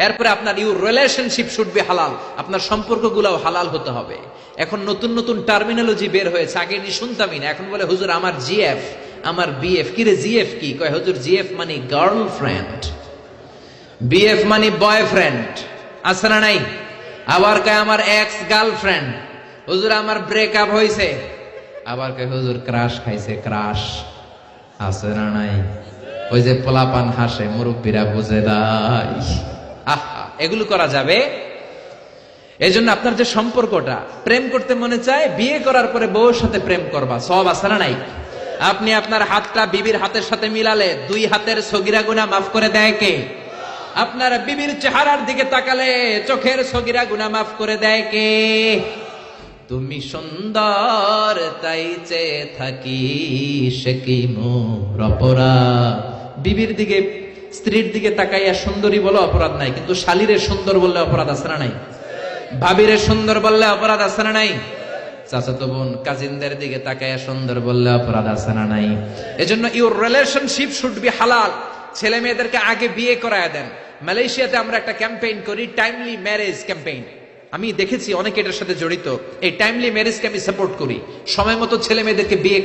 এরপরে আপনার your relationship should be হালাল, আপনার সম্পর্কগুলোও হালাল হতে হবে। এখন নতুন নতুন টার্মিনোলজি বের হয়েছে, আগে নি শুনতামই না, এখন বলে হুজুর আমার জিএফ, আমার বিএফ। কি রে জিএফ কি? কয় হুজুর জিএফ মানে গার্লফ্রেন্ড, বিএফ মানে বয়ফ্রেন্ড, আছে না নাই? আবার কয় আমার এক্স গার্লফ্রেন্ড, হুজুর আমার ব্রেকআপ হয়েছে। আবার কয় হুজুর ক্রাশ খাইছে, ক্রাশ, আছে না নাই? ওই যে পোলাপান হাসে, মুরব্বীরা বুঝে নাই। আহা, এগুলো করা যাবে? এই জন্য আপনার যে সম্পর্কটা, প্রেম করতে মনে চায়, বিয়ে করার পরে বউর সাথে প্রেম করবা, সব আছে না নাই? আপনি আপনার হাতটা বিবির হাতের সাথে মিলালে 2 হাতের সগীরা গুনাহ মাফ করে দেয় কে? আপনার বিবির চেহারার দিকে তাকালে চোখের সগীরা গুনাহ মাফ করে দেয় কে? তুমি সুন্দর তাই চেয়ে থাকি, সে কি মোর অপরাধ? বিবির দিকে, স্ত্রীর দিকে তাকাইয়া সুন্দরী বলে অপরাধ নাই, কিন্তু শালীরে সুন্দর বললে অপরাধ আছে না নাই? ভাবিরে সুন্দর বললে অপরাধ আছে না নাই? চাচাতো বোন, কাজিনদের দিকে তাকাইয়া সুন্দর বললে অপরাধ আছে না নাই? এজন্য ইউর রিলেশনশিপ শুড বি হালাল। ছেলে মেয়েদেরকে আগে বিয়ে করায় দেন। মালয়েশিয়াতে আমরা একটা ক্যাম্পেইন করি, টাইমলি ম্যারেজ ক্যাম্পেইন। আমি দেখেছি অনেকে এটার সাথে জড়িত। এই টাইমলি ম্যারেজকে আমি সাপোর্ট করি। সময় মতো ছেলে মেয়েদেরকে বিয়ে